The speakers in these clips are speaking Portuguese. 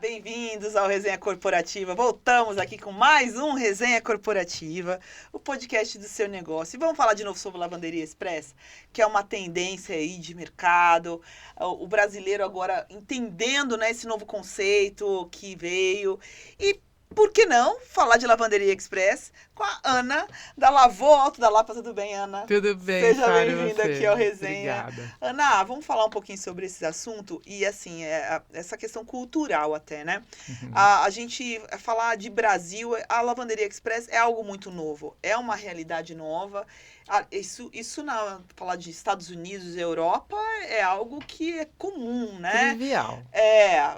bem-vindos ao Resenha Corporativa. Voltamos aqui com mais um Resenha Corporativa, o podcast do seu negócio. E vamos falar de novo sobre Lavanderia Express, que é uma tendência aí de mercado. O brasileiro agora entendendo, né, esse novo conceito que veio. E por que não falar de Lavanderia Express com a Ana da Lavô Alto da Lapa? Tudo bem, Ana? Tudo bem, Seja Sara, e bem-vinda você? aqui ao Resenha. Obrigada. Ana, vamos falar um pouquinho sobre esse assunto e, assim, essa questão cultural até, né? A gente falar de Brasil, a Lavanderia Express é algo muito novo, é uma realidade nova. Falar de Estados Unidos e Europa é algo que é comum, né? Trivial.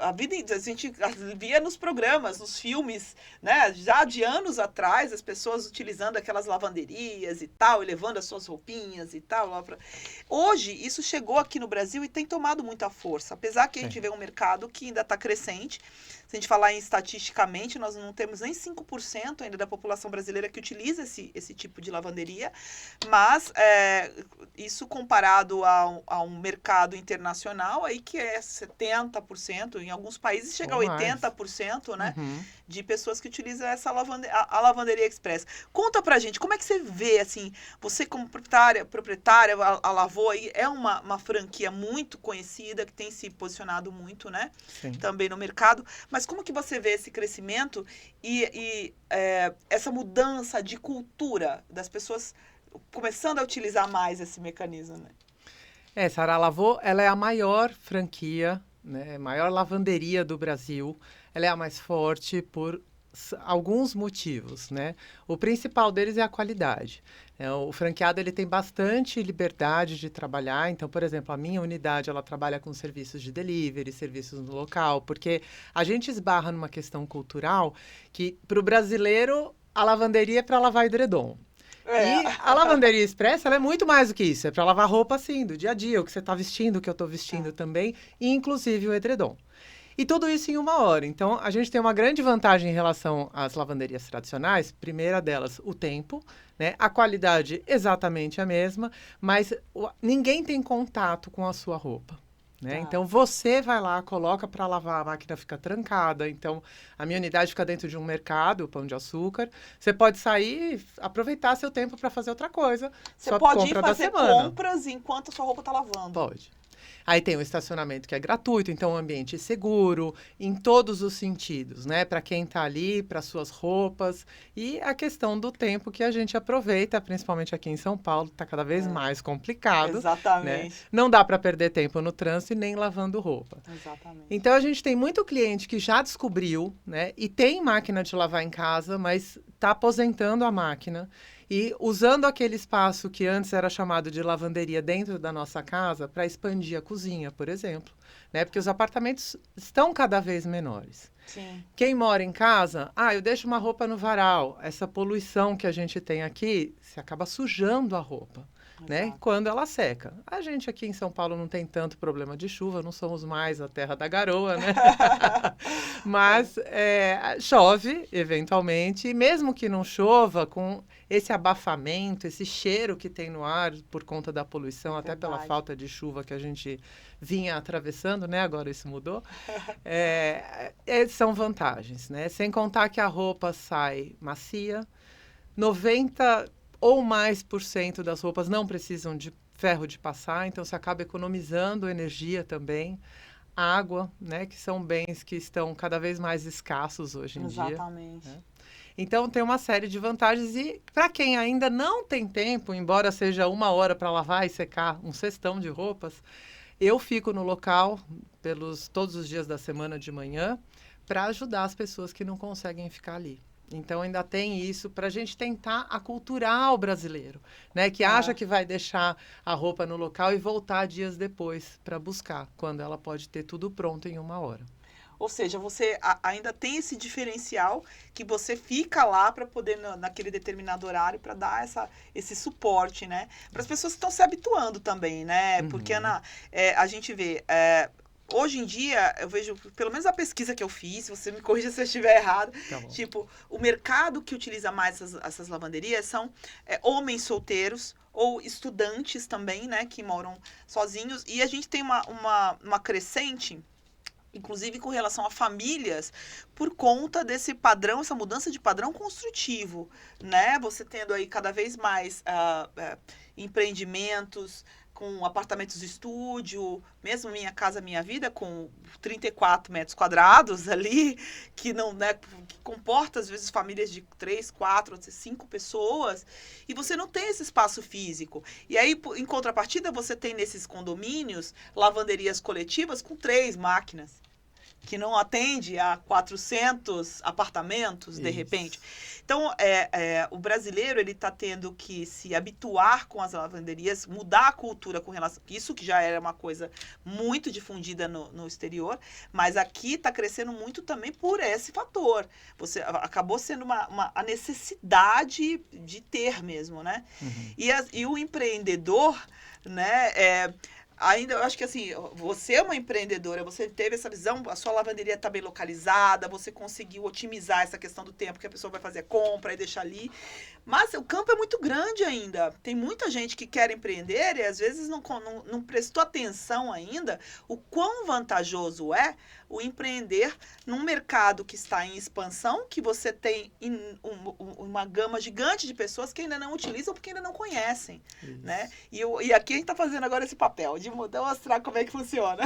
A gente via nos programas, nos filmes, né? Já de anos atrás, as pessoas utilizando aquelas lavanderias e tal, e levando as suas roupinhas e tal. Hoje, isso chegou aqui no Brasil e tem tomado muita força, apesar que a gente vê um mercado que ainda está crescente. Se a gente falar estatisticamente, nós não temos nem 5% ainda da população brasileira que utiliza esse tipo de lavanderia, mas isso comparado a um mercado internacional aí que é 70%, em alguns países chega a 80%, né, de pessoas que utilizam a Lavanderia Express. Conta pra gente, como é que você vê, assim, você como proprietária, a Lavô aí é uma franquia muito conhecida, que tem se posicionado muito, né, também no mercado, mas como que você vê esse crescimento e essa mudança de cultura das pessoas começando a utilizar mais esse mecanismo, né? Sara, a Lavô, ela é a maior franquia, né, maior lavanderia do Brasil. Ela é a mais forte por alguns motivos, né? O principal deles é a qualidade. O franqueado ele tem bastante liberdade de trabalhar. Então, por exemplo, a minha unidade ela trabalha com serviços de delivery, serviços no local, porque a gente esbarra numa questão cultural que, para o brasileiro, a lavanderia é para lavar edredom. E a Lavanderia Express, ela é muito mais do que isso. É para lavar roupa, assim, do dia a dia, o que você está vestindo, o que eu estou vestindo também, e inclusive o edredom. E tudo isso em 1 hora. Então, a gente tem uma grande vantagem em relação às lavanderias tradicionais. Primeira delas, o tempo, né? A qualidade exatamente a mesma, mas ninguém tem contato com a sua roupa. Né? Então, você vai lá, coloca para lavar, a máquina fica trancada. Então, a minha unidade fica dentro de um mercado, Pão de Açúcar. Você pode sair e aproveitar seu tempo para fazer outra coisa. Você pode ir fazer compras enquanto a sua roupa está lavando. Pode. Aí tem o estacionamento que é gratuito, então o ambiente seguro, em todos os sentidos, né? Para quem está ali, para suas roupas. E a questão do tempo que a gente aproveita, principalmente aqui em São Paulo, está cada vez mais complicado. Exatamente. Né? Não dá para perder tempo no trânsito e nem lavando roupa. Exatamente. Então a gente tem muito cliente que já descobriu, né? E tem máquina de lavar em casa, mas está aposentando a máquina. E usando aquele espaço que antes era chamado de lavanderia dentro da nossa casa para expandir a cozinha, por exemplo. Né? Porque os apartamentos estão cada vez menores. Sim. Quem mora em casa, eu deixo uma roupa no varal. Essa poluição que a gente tem aqui, você acaba sujando a roupa. Né? Quando ela seca. A gente aqui em São Paulo não tem tanto problema de chuva, não somos mais a terra da garoa, né? Mas chove, eventualmente, e mesmo que não chova, com esse abafamento, esse cheiro que tem no ar por conta da poluição, até pela falta de chuva que a gente vinha atravessando, né? Agora isso mudou. São vantagens, né? Sem contar que a roupa sai macia, 90% ou mais por cento das roupas não precisam de ferro de passar, então você acaba economizando energia também. Água, né, que são bens que estão cada vez mais escassos hoje em dia. Exatamente. Né? Então, tem uma série de vantagens e para quem ainda não tem tempo, embora seja 1 hora para lavar e secar um cestão de roupas, eu fico no local todos os dias da semana de manhã para ajudar as pessoas que não conseguem ficar ali. Então, ainda tem isso para a gente tentar aculturar o brasileiro, né? Que acha que vai deixar a roupa no local e voltar dias depois para buscar, quando ela pode ter tudo pronto em 1 hora. Ou seja, você ainda tem esse diferencial que você fica lá para poder, naquele determinado horário, para dar esse suporte, né? Para as pessoas que estão se habituando também, né? Porque, Ana, a gente vê... Hoje em dia, eu vejo, pelo menos a pesquisa que eu fiz, você me corrija se eu estiver errado, tipo, o mercado que utiliza mais essas lavanderias são homens solteiros ou estudantes também, né, que moram sozinhos. E a gente tem uma crescente inclusive com relação a famílias, por conta desse padrão, essa mudança de padrão construtivo, né? Você tendo aí cada vez mais empreendimentos com apartamentos de estúdio, mesmo Minha Casa Minha Vida, com 34 metros quadrados ali, que não, né, que comporta, às vezes, famílias de 3, 4, 5 pessoas, e você não tem esse espaço físico. E aí, em contrapartida, você tem nesses condomínios lavanderias coletivas com 3 máquinas, que não atende a 400 apartamentos, de repente. Então, o brasileiro ele está tendo que se habituar com as lavanderias, mudar a cultura com relação a isso, que já era uma coisa muito difundida no exterior, mas aqui está crescendo muito também por esse fator. Você acabou sendo a necessidade de ter mesmo, né? Uhum. E o empreendedor, né, ainda, eu acho que assim, você é uma empreendedora, você teve essa visão, a sua lavanderia está bem localizada, você conseguiu otimizar essa questão do tempo que a pessoa vai fazer a compra e deixar ali. Mas o campo é muito grande ainda. Tem muita gente que quer empreender e às vezes não prestou atenção ainda o quão vantajoso é o empreender num mercado que está em expansão, que você tem uma gama gigante de pessoas que ainda não utilizam porque ainda não conhecem. Né? E aqui a gente está fazendo agora esse papel de mostrar como é que funciona.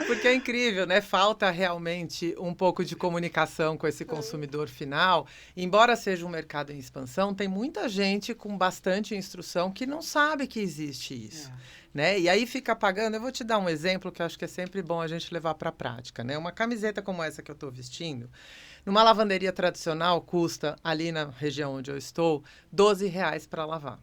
Porque é incrível, né? Falta realmente um pouco de comunicação com esse consumidor final. Embora seja um mercado em expansão, tem muita gente com bastante instrução que não sabe que existe isso. Né? E aí fica pagando. Eu vou te dar um exemplo que eu acho que é sempre bom a gente levar para a prática. Né? Uma camiseta como essa que eu estou vestindo, numa lavanderia tradicional, custa, ali na região onde eu estou, R$12 para lavar.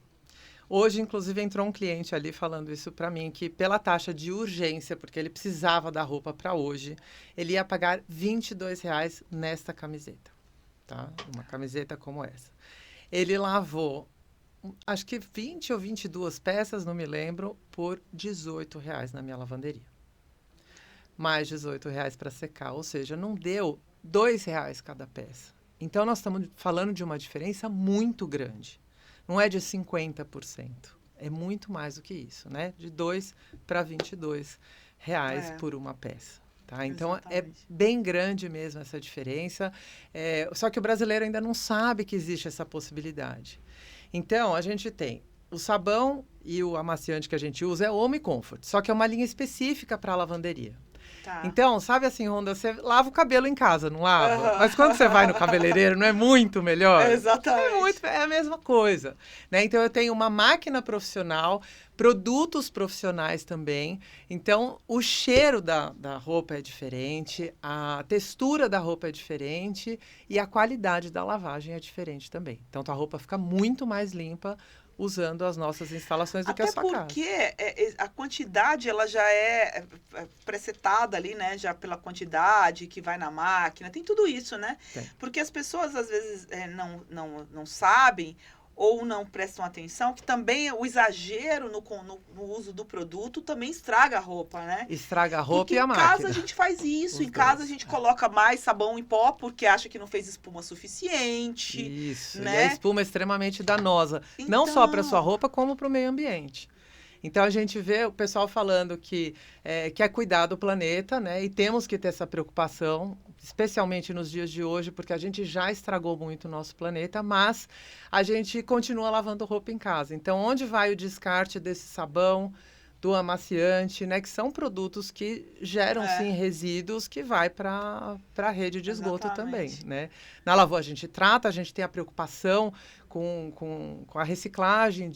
Hoje, inclusive, entrou um cliente ali falando isso para mim, que pela taxa de urgência, porque ele precisava da roupa para hoje, ele ia pagar R$22 nesta camiseta. Tá? Uma camiseta como essa. Ele lavou, acho que 20 ou 22 peças, não me lembro, por R$18 na minha lavanderia. Mais R$18 para secar, ou seja, não deu R$2 cada peça. Então, nós estamos falando de uma diferença muito grande. Não é de 50%, é muito mais do que isso, né? De 2 para R$22 por uma peça. Tá? Então, é bem grande mesmo essa diferença. Só que o brasileiro ainda não sabe que existe essa possibilidade. Então, a gente tem o sabão e o amaciante que a gente usa é Home Comfort, só que é uma linha específica para a lavanderia. Tá. Então, sabe assim, Rhonda, você lava o cabelo em casa, não lava? Mas quando você vai no cabeleireiro, não é muito melhor? Exatamente. É a mesma coisa. Né? Então, eu tenho uma máquina profissional, produtos profissionais também. Então, o cheiro da roupa é diferente, a textura da roupa é diferente e a qualidade da lavagem é diferente também. Então, tua roupa fica muito mais limpa usando as nossas instalações do que a sua casa. Até porque a quantidade ela já é presetada ali, né? Já pela quantidade que vai na máquina, tem tudo isso, né? Tem. Porque as pessoas às vezes não sabem ou não prestam atenção, que também o exagero no uso do produto também estraga a roupa, né? Estraga a roupa. Porque e a máquina. Em casa a gente faz isso, em casa a gente coloca mais sabão em pó porque acha que não fez espuma suficiente. Isso, né? E a espuma é extremamente danosa, não só para sua roupa, como para o meio ambiente. Então, a gente vê o pessoal falando que quer cuidar do planeta, né? E temos que ter essa preocupação, especialmente nos dias de hoje, porque a gente já estragou muito o nosso planeta, mas a gente continua lavando roupa em casa. Então, onde vai o descarte desse sabão, do amaciante, né? Que são produtos que geram, sim, resíduos que vai para a rede de esgoto também, né? Na Lavô a gente trata, a gente tem a preocupação com a reciclagem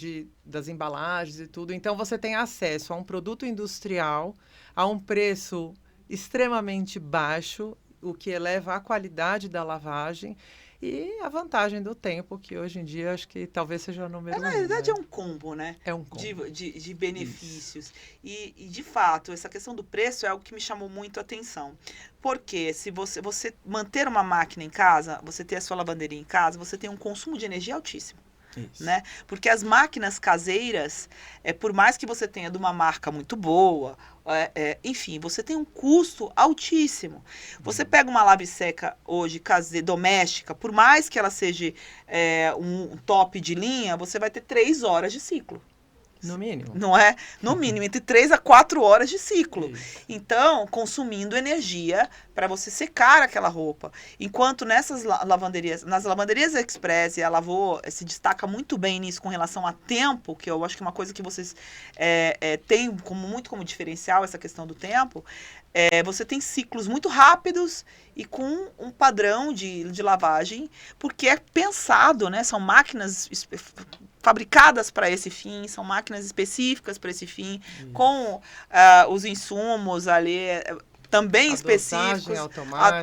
das embalagens e tudo. Então, você tem acesso a um produto industrial a um preço extremamente baixo, o que eleva a qualidade da lavagem e a vantagem do tempo, que hoje em dia acho que talvez seja o número 1. Na verdade, é um combo, né? É um combo. De benefícios. E, de fato, essa questão do preço é algo que me chamou muito a atenção. Porque se você manter uma máquina em casa, você ter a sua lavanderia em casa, você tem um consumo de energia altíssimo. Né? Porque as máquinas caseiras, por mais que você tenha de uma marca muito boa, enfim, você tem um custo altíssimo. Você pega uma lave-seca hoje doméstica, por mais que ela seja um top de linha, você vai ter 3 horas de ciclo. No mínimo. Não é? No mínimo, entre 3 a 4 horas de ciclo. Isso. Então, consumindo energia para você secar aquela roupa. Enquanto nessas lavanderias, nas lavanderias express, e a Lavô se destaca muito bem nisso com relação a tempo, que eu acho que é uma coisa que vocês têm muito como diferencial, essa questão do tempo, você tem ciclos muito rápidos e com um padrão de lavagem, porque é pensado, né? São máquinas fabricadas para esse fim, são máquinas específicas para esse fim, com os insumos ali também a específicos,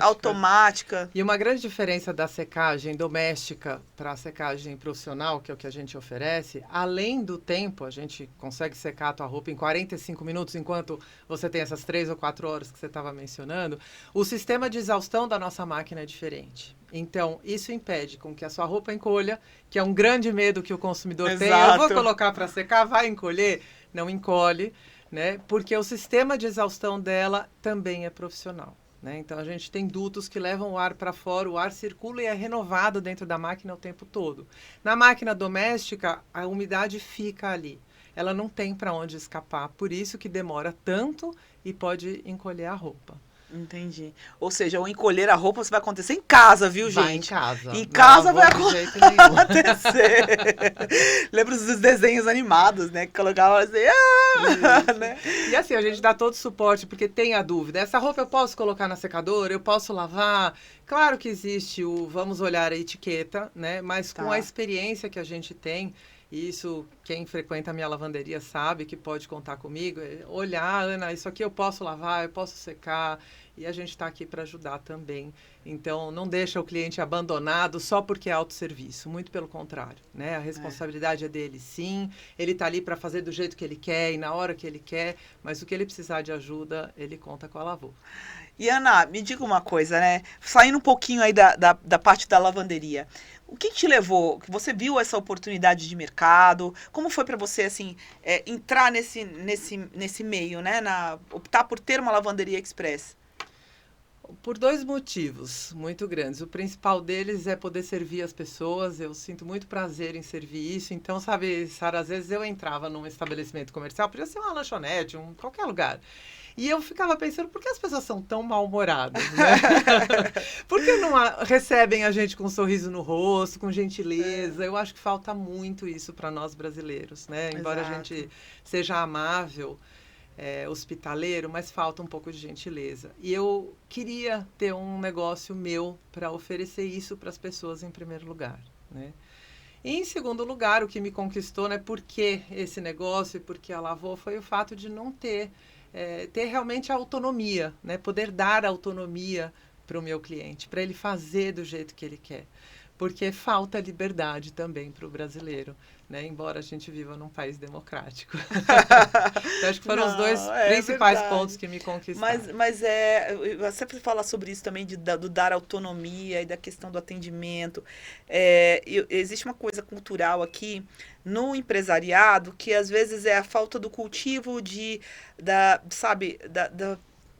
automática. E uma grande diferença da secagem doméstica para a secagem profissional, que é o que a gente oferece, além do tempo, a gente consegue secar a tua roupa em 45 minutos, enquanto você tem essas 3 ou 4 horas que você estava mencionando, o sistema de exaustão da nossa máquina é diferente. Então, isso impede com que a sua roupa encolha, que é um grande medo que o consumidor tem. Eu vou colocar para secar, vai encolher? Não encolhe, né? Porque o sistema de exaustão dela também é profissional, né? Então, a gente tem dutos que levam o ar para fora, o ar circula e é renovado dentro da máquina o tempo todo. Na máquina doméstica, a umidade fica ali. Ela não tem para onde escapar, por isso que demora tanto e pode encolher a roupa. Entendi. Ou seja, o encolher a roupa vai acontecer em casa, viu, gente? Vai em casa. Em casa vai acontecer. Lembra dos desenhos animados, né? Que colocavam assim, né? E assim, a gente dá todo o suporte, porque tem a dúvida. Essa roupa eu posso colocar na secadora? Eu posso lavar? Claro que existe vamos olhar a etiqueta, né? Mas com a experiência que a gente tem, e isso, quem frequenta a minha lavanderia sabe que pode contar comigo. Olhar, Ana, isso aqui eu posso lavar, eu posso secar. E a gente está aqui para ajudar também. Então, não deixa o cliente abandonado só porque é autosserviço. Muito pelo contrário, né? A responsabilidade é dele, sim. Ele está ali para fazer do jeito que ele quer e na hora que ele quer. Mas o que ele precisar de ajuda, ele conta com a Lavô. E, Ana, me diga uma coisa, né? Saindo um pouquinho aí da parte da lavanderia. O que te levou? Você viu essa oportunidade de mercado? Como foi para você, assim, entrar nesse meio, né? Optar por ter uma lavanderia express? Por 2 motivos muito grandes. O principal deles é poder servir as pessoas. Eu sinto muito prazer em servir isso. Então, sabe, Sara, às vezes eu entrava num estabelecimento comercial, podia ser uma lanchonete, qualquer lugar. E eu ficava pensando, por que as pessoas são tão mal-humoradas, né? Por que não recebem a gente com um sorriso no rosto, com gentileza? Eu acho que falta muito isso para nós brasileiros, né? Embora a gente seja amável, hospitaleiro, mas falta um pouco de gentileza. E eu queria ter um negócio meu para oferecer isso para as pessoas em primeiro lugar, né? E em segundo lugar, o que me conquistou, né? Por que esse negócio e por que a Lavô foi o fato de não ter realmente a autonomia, né? Poder dar autonomia para o meu cliente, para ele fazer do jeito que ele quer. Porque falta liberdade também para o brasileiro, né? Embora a gente viva num país democrático. Então, acho que foram os 2 principais pontos que me conquistaram. Mas você fala sobre isso também, do dar autonomia e da questão do atendimento. Existe uma coisa cultural aqui no empresariado que às vezes é a falta do cultivo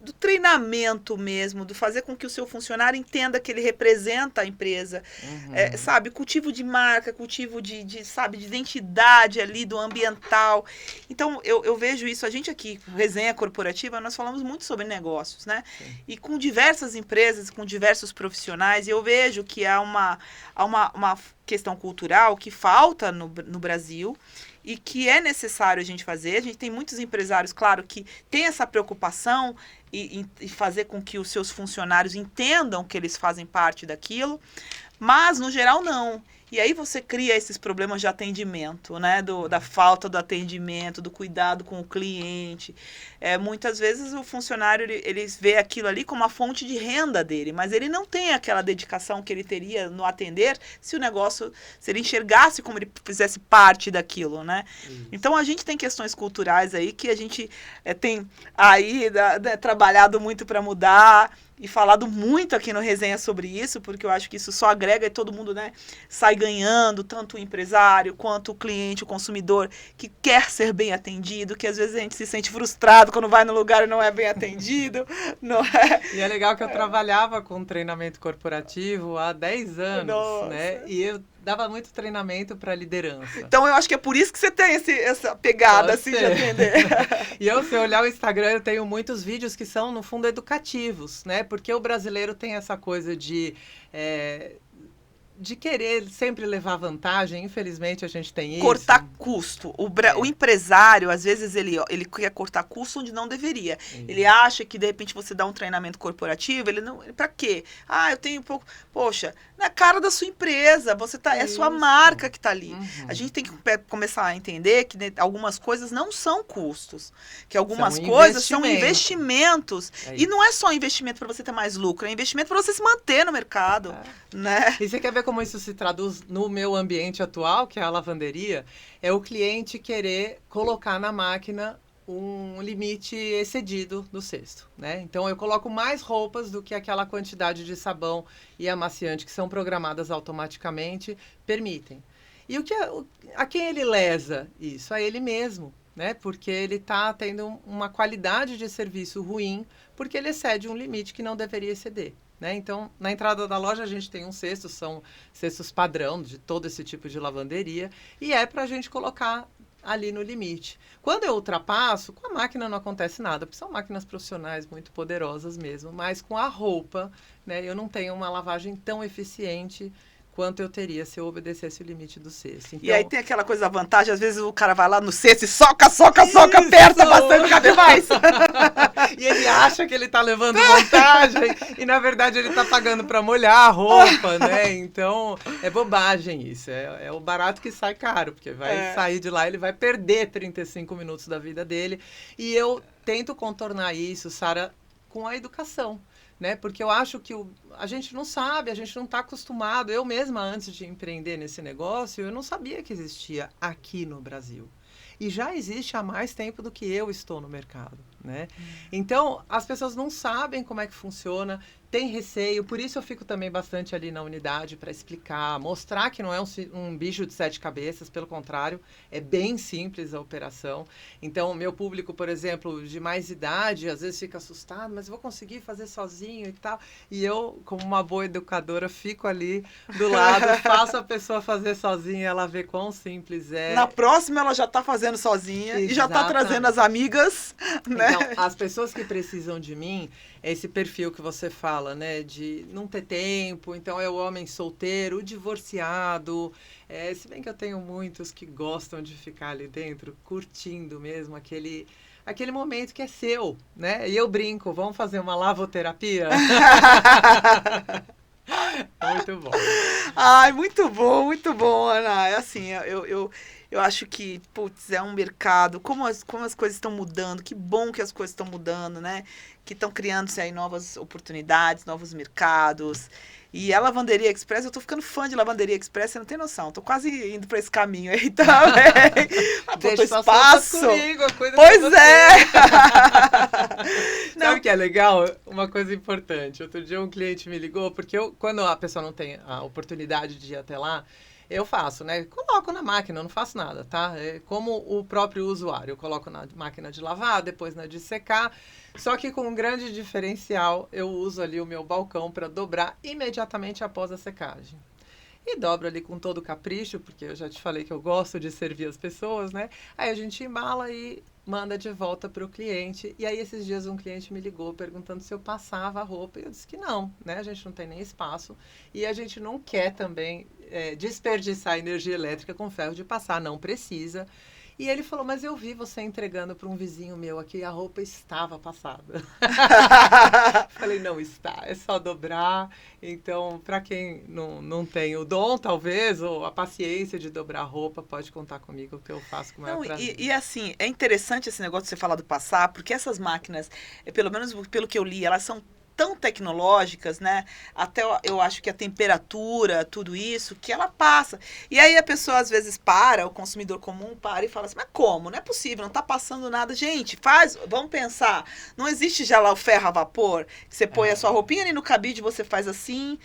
do treinamento mesmo, do fazer com que o seu funcionário entenda que ele representa a empresa, cultivo de marca, cultivo de identidade ali, do ambiental. Então, eu vejo isso, a gente aqui, Resenha Corporativa, nós falamos muito sobre negócios, né? Sim. E com diversas empresas, com diversos profissionais, e eu vejo que há uma questão cultural que falta no Brasil, e que é necessário a gente fazer. A gente tem muitos empresários, claro, que têm essa preocupação e fazer com que os seus funcionários entendam que eles fazem parte daquilo, mas, no geral, não. E aí você cria esses problemas de atendimento, né? Da falta do atendimento, do cuidado com o cliente. Muitas vezes o funcionário, ele vê aquilo ali como a fonte de renda dele, mas ele não tem aquela dedicação que ele teria no atender se ele enxergasse como ele fizesse parte daquilo, né? Então, a gente tem questões culturais aí que a gente tem aí trabalhado muito para mudar, e falado muito aqui no Resenha sobre isso, porque eu acho que isso só agrega e todo mundo, né, sai ganhando, tanto o empresário quanto o cliente, o consumidor, que quer ser bem atendido, que às vezes a gente se sente frustrado quando vai no lugar e não é bem atendido. Não é? E é legal que eu trabalhava com treinamento corporativo há 10 anos, né? E dava muito treinamento para liderança. Então eu acho que é por isso que você tem essa pegada assim de atender. E se eu olhar o Instagram, eu tenho muitos vídeos que são, no fundo, educativos, né? Porque o brasileiro tem essa coisa de querer sempre levar vantagem. Infelizmente, a gente tem isso. Cortar custo. O empresário, às vezes, ele quer cortar custo onde não deveria. Ele acha que, de repente, você dá um treinamento corporativo, ele não... Pra quê? Eu tenho pouco... Poxa, na cara da sua empresa, é sua marca que tá ali. A gente tem que começar a entender que algumas coisas não são custos. Que algumas coisas são investimentos. E não é só investimento para você ter mais lucro, é investimento para você se manter no mercado. Né? E você quer ver como isso se traduz no meu ambiente atual, que é a lavanderia? É o cliente querer colocar na máquina um limite excedido do cesto, né? Então, eu coloco mais roupas do que aquela quantidade de sabão e amaciante que são programadas automaticamente permitem. E a quem ele lesa isso? A ele mesmo, né? Porque ele está tendo uma qualidade de serviço ruim, porque ele excede um limite que não deveria exceder. Né? Então, na entrada da loja, a gente tem um cesto, são cestos padrão de todo esse tipo de lavanderia, e é para a gente colocar ali no limite. Quando eu ultrapasso, com a máquina não acontece nada, porque são máquinas profissionais muito poderosas mesmo, mas com a roupa, né, eu não tenho uma lavagem tão eficiente quanto eu teria se eu obedecesse o limite do cesto. Então, e aí tem aquela coisa da vantagem, às vezes o cara vai lá no cesto e soca, aperta bastante, cabe mais. E ele acha que ele tá levando vantagem e, na verdade, ele tá pagando para molhar a roupa, né? Então, é bobagem isso. É o barato que sai caro, porque vai sair de lá, ele vai perder 35 minutos da vida dele. E eu tento contornar isso, Sara, com a educação. Né? Porque eu acho que a gente não sabe, a gente não está acostumado. Eu mesma, antes de empreender nesse negócio, eu não sabia que existia aqui no Brasil. E já existe há mais tempo do que eu estou no mercado, né? Então, as pessoas não sabem como é que funciona, tem receio, por isso eu fico também bastante ali na unidade para explicar, mostrar que não é um bicho de 7 cabeças, pelo contrário, é bem simples a operação. Então, o meu público, por exemplo, de mais idade, às vezes fica assustado, mas eu vou conseguir fazer sozinho e tal. E eu, como uma boa educadora, fico ali do lado, faço a pessoa fazer sozinha, ela vê quão simples é. Na próxima, ela já está fazendo sozinha. Exatamente. E já está trazendo as amigas, né? Então, as pessoas que precisam de mim, esse perfil que você fala, né, de não ter tempo, então é o homem solteiro, o divorciado, se bem que eu tenho muitos que gostam de ficar ali dentro, curtindo mesmo aquele momento que é seu, né, e eu brinco, vamos fazer uma lavoterapia? Muito bom. Ai, muito bom, Ana. É assim, eu acho que, putz, é um mercado, como as coisas estão mudando, que bom que as coisas estão mudando, né? Que estão criando-se aí novas oportunidades, novos mercados. E a Lavanderia Express, eu tô ficando fã de Lavanderia Express, você não tem noção. Tô quase indo para esse caminho aí também. Deixa espaço. Comigo, pois é! Sabe o que é legal? Uma coisa importante. Outro dia um cliente me ligou, porque quando a pessoa não tem a oportunidade de ir até lá, eu faço, né? Coloco na máquina, eu não faço nada, tá? É como o próprio usuário. Eu coloco na máquina de lavar, depois na de secar. Só que com um grande diferencial, eu uso ali o meu balcão para dobrar imediatamente após a secagem. E dobro ali com todo capricho, porque eu já te falei que eu gosto de servir as pessoas, né? Aí a gente embala e manda de volta para o cliente. E aí esses dias um cliente me ligou perguntando se eu passava a roupa. E eu disse que não, né? A gente não tem nem espaço. E a gente não quer também desperdiçar energia elétrica com ferro de passar, não precisa. E ele falou, mas eu vi você entregando para um vizinho meu aqui, a roupa estava passada. Falei, não está, é só dobrar. Então, para quem não tem o dom, talvez, ou a paciência de dobrar roupa, pode contar comigo, que eu faço com o maior prazer. E assim, é interessante esse negócio de você falar do passar, porque essas máquinas, pelo menos pelo que eu li, elas são tão tecnológicas, né? Até eu acho que a temperatura, tudo isso, que ela passa. E aí a pessoa às vezes o consumidor comum para e fala assim, mas como? Não é possível, não tá passando nada. Gente, vamos pensar, não existe já lá o ferro a vapor, que você põe a sua roupinha ali no cabide, você faz assim,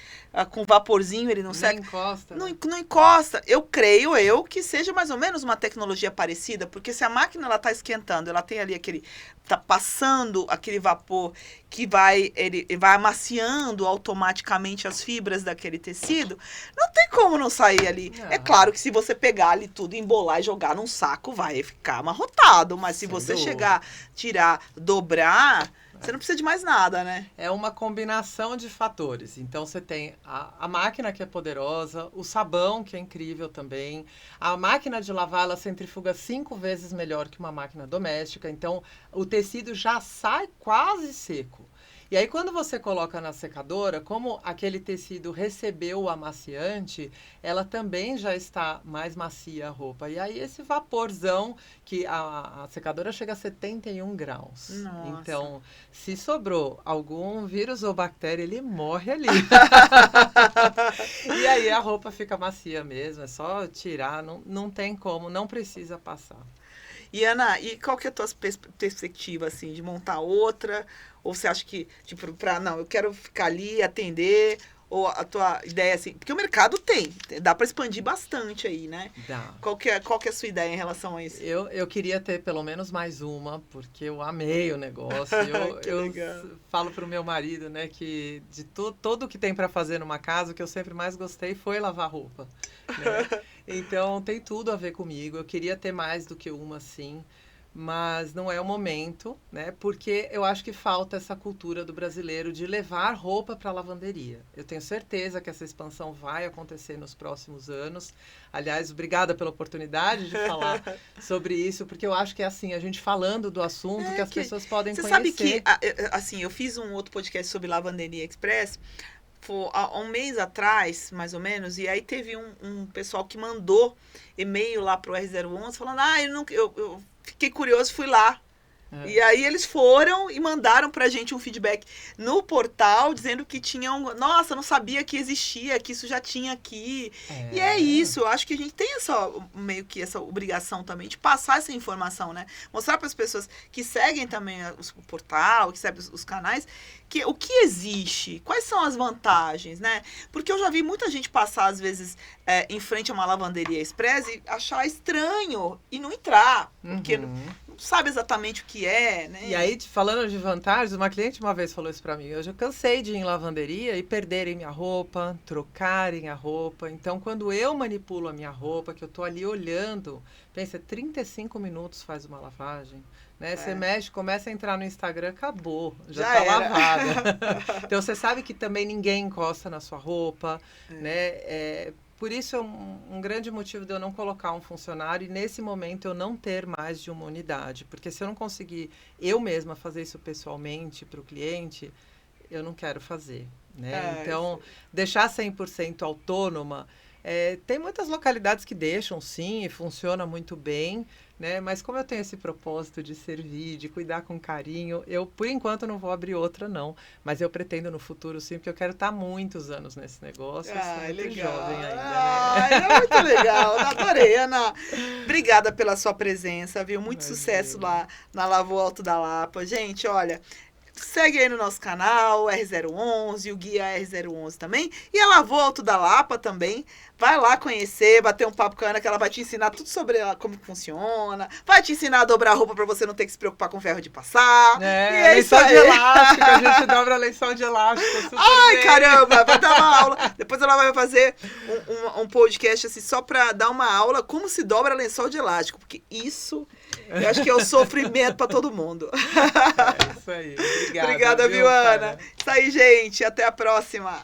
com vaporzinho, ele não seca. Encosta. Não encosta. Eu creio que seja mais ou menos uma tecnologia parecida, porque se a máquina ela tá esquentando, ela tem ali tá passando aquele vapor que vai, vai amaciando automaticamente as fibras daquele tecido, não tem como não sair ali. Não. É claro que se você pegar ali tudo, embolar e jogar num saco, vai ficar amarrotado. Mas se Sem você dúvida. chegar, tirar, dobrar, você não precisa de mais nada, né? É uma combinação de fatores. Então, você tem a máquina, que é poderosa, o sabão, que é incrível também. A máquina de lavar, ela centrifuga 5 vezes melhor que uma máquina doméstica. Então, o tecido já sai quase seco. E aí, quando você coloca na secadora, como aquele tecido recebeu o amaciante, ela também já está mais macia a roupa. E aí, esse vaporzão, que a secadora chega a 71 graus. Nossa. Então, se sobrou algum vírus ou bactéria, ele morre ali. E aí, a roupa fica macia mesmo, é só tirar, não tem como, não precisa passar. E, Ana, e qual que é a tua perspectiva, assim, de montar outra? Ou você acha que, tipo, não, eu quero ficar ali, atender, ou a tua ideia, assim, porque o mercado dá para expandir bastante aí, né? Dá. Qual que é a sua ideia em relação a isso? Eu queria ter pelo menos mais uma, porque eu amei o negócio. Eu falo pro meu marido, né, que de tudo que tem para fazer numa casa, o que eu sempre mais gostei foi lavar roupa, né? Então, tem tudo a ver comigo. Eu queria ter mais do que uma, sim. Mas não é o momento, né? Porque eu acho que falta essa cultura do brasileiro de levar roupa para a lavanderia. Eu tenho certeza que essa expansão vai acontecer nos próximos anos. Aliás, obrigada pela oportunidade de falar sobre isso, porque eu acho que é assim, a gente falando do assunto que as pessoas podem conhecer. Você sabe que, assim, eu fiz um outro podcast sobre Lavanderia Express há um mês atrás, mais ou menos, e aí teve um pessoal que mandou e-mail lá pro R011 falando, eu fiquei curioso, fui lá. E aí eles foram e mandaram pra gente um feedback no portal, dizendo que tinham... Nossa, não sabia que existia, que isso já tinha aqui. E é isso, eu acho que a gente tem meio que essa obrigação também de passar essa informação, né? Mostrar para as pessoas que seguem também o portal, que seguem os canais, que o que existe, quais são as vantagens, né? Porque eu já vi muita gente passar, às vezes, em frente a uma lavanderia express e achar estranho e não entrar, porque... não sabe exatamente o que é, né? E aí, falando de vantagens, uma cliente uma vez falou isso pra mim. Eu já cansei de ir em lavanderia e perderem minha roupa, trocarem a roupa. Então, quando eu manipulo a minha roupa, que eu tô ali olhando, pensa, 35 minutos faz uma lavagem, né? Você mexe, começa a entrar no Instagram, acabou, já tá lavada. Então, você sabe que também ninguém encosta na sua roupa, né? Por isso é um grande motivo de eu não colocar um funcionário e, nesse momento, eu não ter mais de uma unidade. Porque se eu não conseguir eu mesma fazer isso pessoalmente para o cliente, eu não quero fazer, né? Então, deixar 100% autônoma... tem muitas localidades que deixam, sim, e funciona muito bem, né? Mas como eu tenho esse propósito de servir, de cuidar com carinho, eu, por enquanto, não vou abrir outra, não. Mas eu pretendo no futuro, sim, porque eu quero estar muitos anos nesse negócio. Eu sou muito jovem ainda, né? É muito legal. Adorei, Ana. Obrigada pela sua presença, viu? Muito sucesso lá na Lavô Alto da Lapa. Gente, olha... Segue aí no nosso canal, R011, o Guia R011 também. E a Lavô Alto da Lapa também. Vai lá conhecer, bater um papo com a Ana, que ela vai te ensinar tudo sobre como funciona. Vai te ensinar a dobrar a roupa pra você não ter que se preocupar com ferro de passar. Lençol de elástico, a gente dobra lençol de elástico. Ai, caramba, vai dar uma aula. Depois ela vai fazer um podcast assim, só pra dar uma aula como se dobra lençol de elástico. Porque isso, eu acho que é o sofrimento pra todo mundo. É isso aí. Obrigada, viu, Ana? Isso aí, gente. Até a próxima.